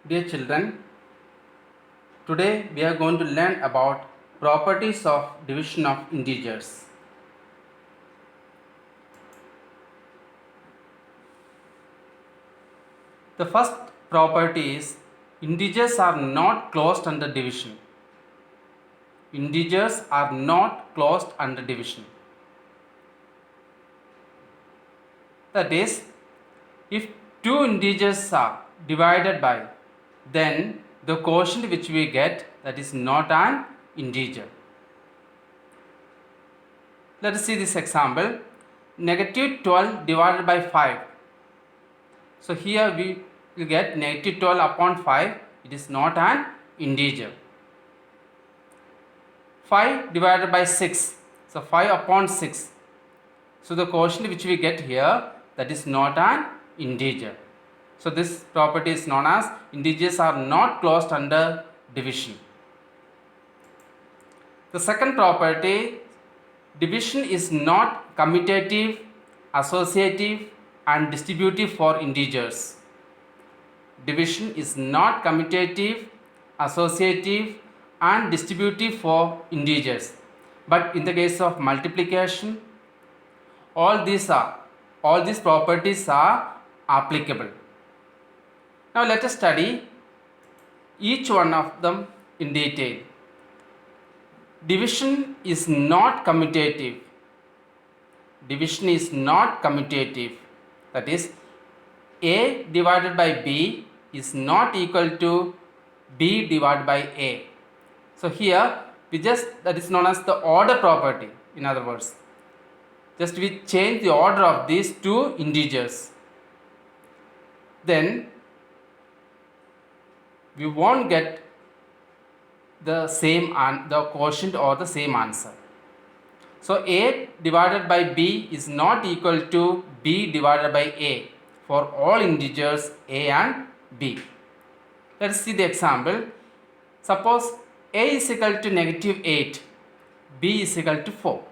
Dear children, today we are going to learn about properties of division of integers. The first property is integers are not closed under division. Integers are not closed under division. That is, if two integers are divided by, then the quotient which we get, that is not an integer. Let us see this example. Negative 12 divided by 5. So here we will get negative 12 upon 5. It is not an integer. 5 divided by 6. So 5 upon 6. So the quotient which we get here, that is not an integer. So this property is known as integers are not closed under division. The second property, division is not commutative, associative and distributive for integers. Division is not commutative, associative and distributive for integers. But in the case of multiplication, all these properties are applicable. Now let us study each one of them in detail. Division is not commutative. Division is not commutative. That is, A divided by B is not equal to B divided by A. So here that is known as the order property. In other words, just we change the order of these two integers. Then we won't get the quotient or the same answer. So A divided by B is not equal to B divided by A for all integers A and B. Let us see the example. Suppose A is equal to negative 8, B is equal to 4.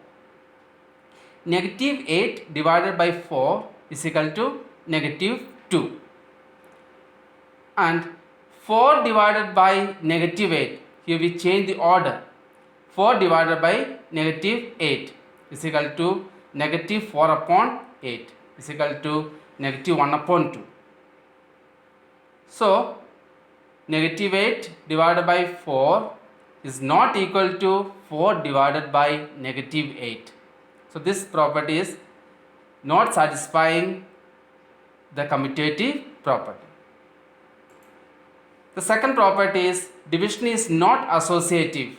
Negative 8 divided by 4 is equal to negative 2. And 4 divided by negative 8, here we change the order. 4 divided by negative 8 is equal to negative 4 upon 8 is equal to negative 1 upon 2. So, negative 8 divided by 4 is not equal to 4 divided by negative 8. So, this property is not satisfying the commutative property. The second property is division is not associative.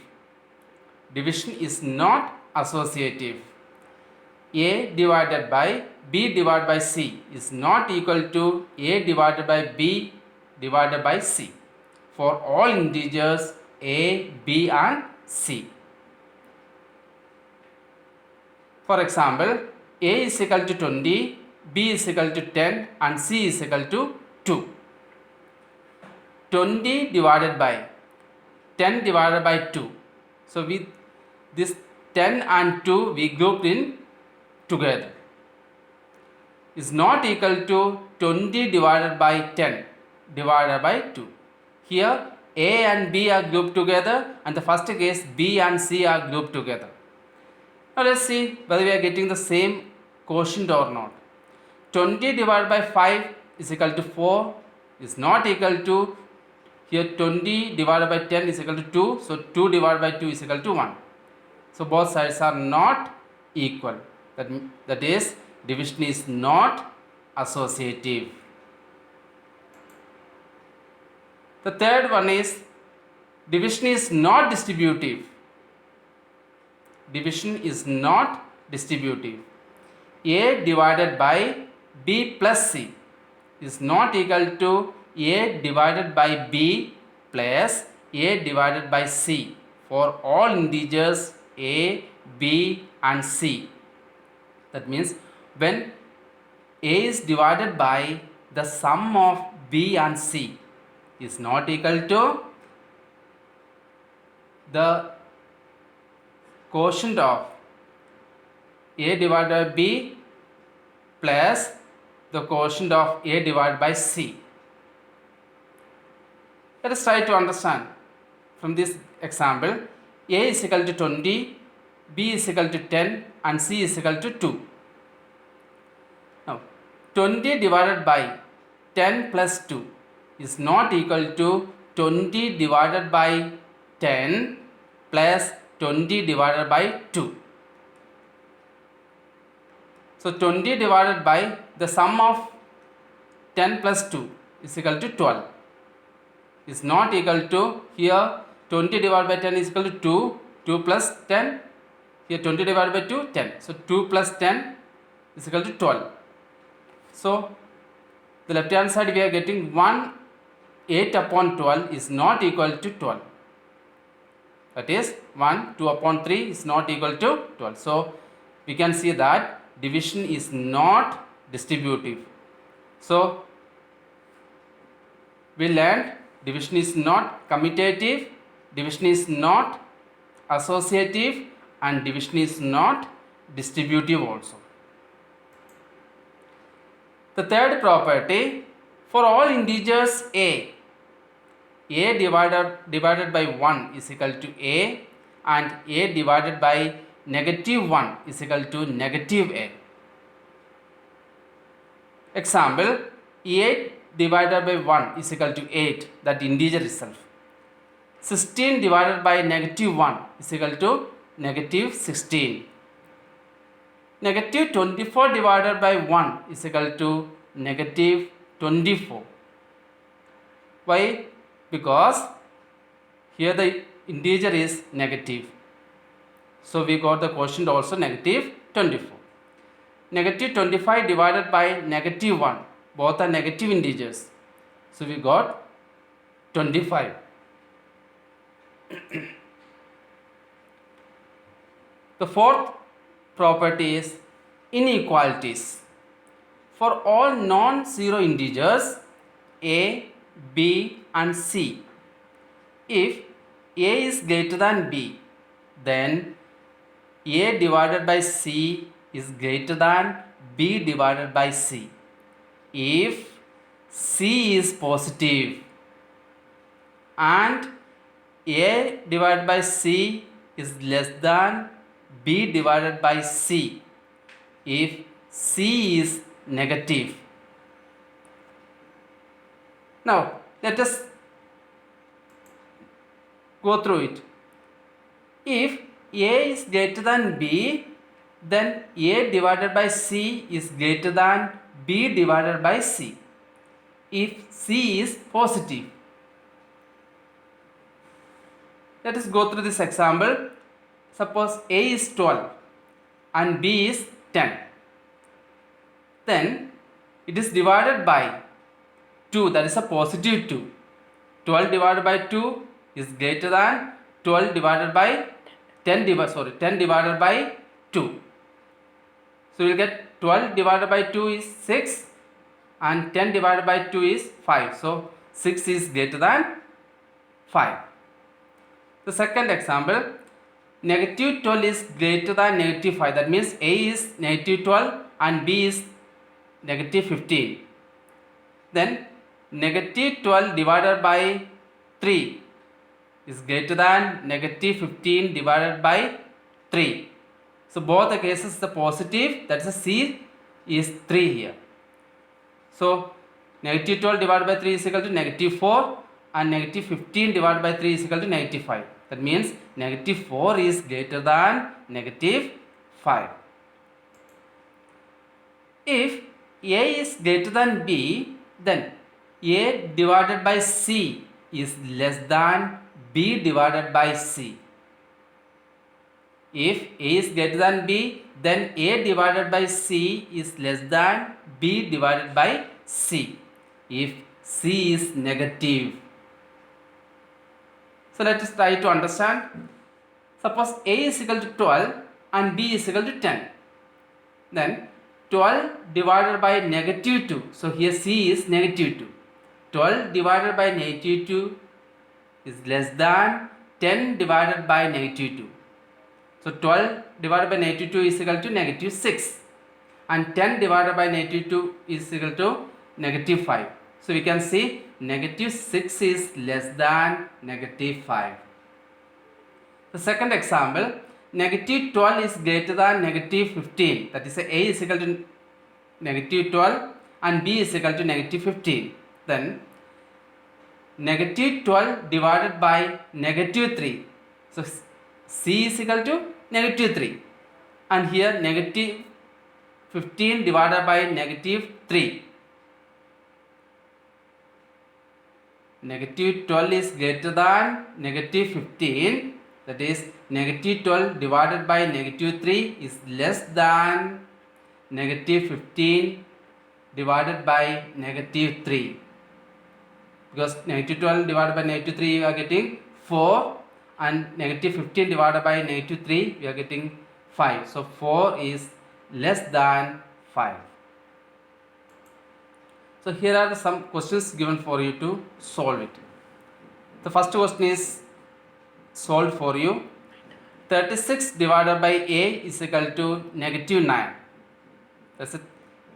Division is not associative. A divided by B divided by C is not equal to A divided by B divided by C for all integers A, B and C. For example, A is equal to 20, B is equal to 10 and C is equal to 2. 20 divided by 10 divided by 2. So with this 10 and 2 we grouped in together is not equal to 20 divided by 10 divided by 2. Here A and B are grouped together and the first case B and C are grouped together. Now let's see whether we are getting the same quotient or not. 20 divided by 5 is equal to 4 is not equal to, here 20 divided by 10 is equal to 2, so 2 divided by 2 is equal to 1. So both sides are not equal. That is, division is not associative. The third one is division is not distributive. Division is not distributive. A divided by B plus C is not equal to A divided by B plus A divided by C for all integers A, B and C. That means when A is divided by the sum of B and C is not equal to the quotient of A divided by B plus the quotient of A divided by C. Let us try to understand from this example. A is equal to 20, B is equal to 10 and C is equal to 2. Now 20 divided by 10 plus 2 is not equal to 20 divided by 10 plus 20 divided by 2. So 20 divided by the sum of 10 plus 2 is equal to 12. Is not equal to, here 20 divided by 10 is equal to 2, 2 plus 10, here 20 divided by 2, 10. So 2 plus 10 is equal to 12. So the left hand side we are getting 1 8 upon 12 is not equal to 12. That is 1 2 upon 3 is not equal to 12. So we can see that division is not distributive. So we learned division is not commutative, division is not associative, and division is not distributive also. The third property, for all integers a divided by 1 is equal to a, and a divided by negative 1 is equal to negative a. Example, 8 divided by 1 is equal to 8, that integer itself. 16 divided by negative 1 is equal to negative 16. Negative 24 divided by 1 is equal to negative 24. Why? Because here the integer is negative. So we got the quotient also negative 24. Negative 25 divided by negative 1. Both are negative integers. So we got 25. The fourth property is inequalities. For all non-zero integers a, b and c, if a is greater than b, then a divided by c is greater than b divided by c. If c is positive and a divided by c is less than b divided by c, if c is negative. Now let us go through it. If a is greater than b, then a divided by c is greater than b divided by c. If c is positive. Let us go through this example. Suppose a is 12 and b is 10. Then it is divided by 2, that is a positive 2. 12 divided by 2 is greater than 12 divided by 10 divided by 2. So we will get 12 divided by 2 is 6 and 10 divided by 2 is 5. So 6 is greater than 5. The second example, negative 12 is greater than negative 5. That means a is negative 12 and b is negative 15. Then negative 12 divided by 3 is greater than negative 15 divided by 3. So both the cases the positive, that is a c is 3 here. So negative 12 divided by 3 is equal to negative 4 and negative 15 divided by 3 is equal to negative 5. That means negative 4 is greater than negative 5. If a is greater than b, then a divided by c is less than b divided by c. If a is greater than b, then a divided by c is less than b divided by c. If c is negative. So let us try to understand. Suppose a is equal to 12 and b is equal to 10. Then 12 divided by negative 2. So here c is negative 2. 12 divided by negative 2 is less than 10 divided by negative 2. So 12 divided by negative 2 is equal to negative 6. And 10 divided by negative 2 is equal to negative 5. So we can see negative 6 is less than negative 5. The second example, negative 12 is greater than negative 15. That is, A is equal to negative 12 and B is equal to negative 15. Then negative 12 divided by negative 3. So C is equal to negative 3. And here negative 15 divided by negative 3. Negative 12 is greater than negative 15. That is, negative 12 divided by negative 3 is less than negative 15 divided by negative 3. Because negative 12 divided by negative 3 we are getting 4, and negative 15 divided by negative 3 we are getting 5. So 4 is less than 5. So here are some questions given for you to solve it. The first question is solved for you. 36 divided by A is equal to negative 9. That's it.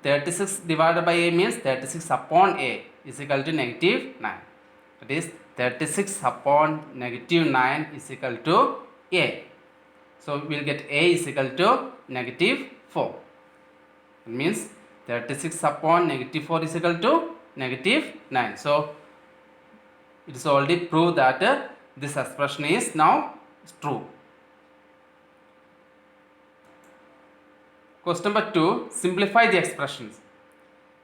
36 divided by A means 36 upon A is equal to negative 9. That is, 36 upon negative 9 is equal to A. So we will get A is equal to negative 4. It means 36 upon negative 4 is equal to negative 9. So it is already proved that this expression is now true. Question number 2, simplify the expressions.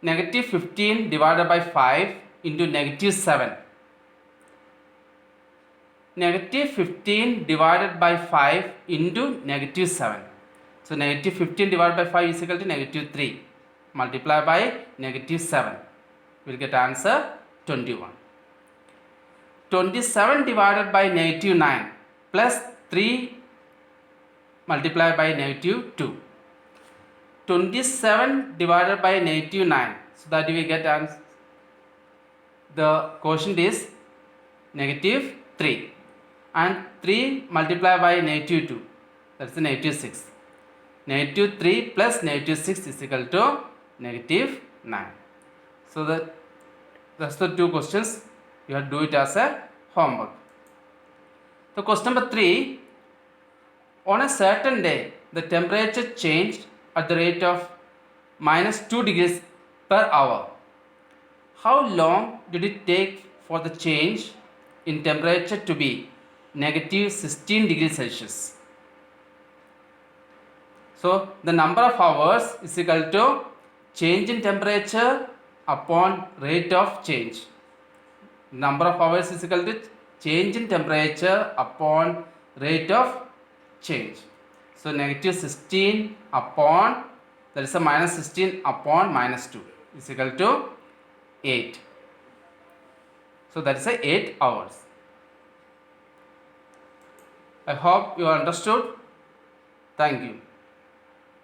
Negative 15 divided by 5 into negative 7. Negative 15 divided by 5 into negative 7. So negative 15 divided by 5 is equal to negative 3. Multiply by negative 7. We will get answer 21. 27 divided by negative 9 plus 3 multiplied by negative 2. 27 divided by negative 9. So that we get answer. The quotient is negative 3. And 3 multiplied by negative 2. That is negative 6. Negative 3 plus negative 6 is equal to negative 9. So that's the two questions. You have to do it as a homework. The question number 3. On a certain day, the temperature changed at the rate of minus 2 degrees per hour. How long did it take for the change in temperature to be negative 16 degrees Celsius? So the number of hours is equal to change in temperature upon rate of change. Number of hours is equal to change in temperature upon rate of change. So negative 16 upon, that is a minus 16 upon minus 2 is equal to 8. So that is a 8 hours. I hope you understood. Thank you.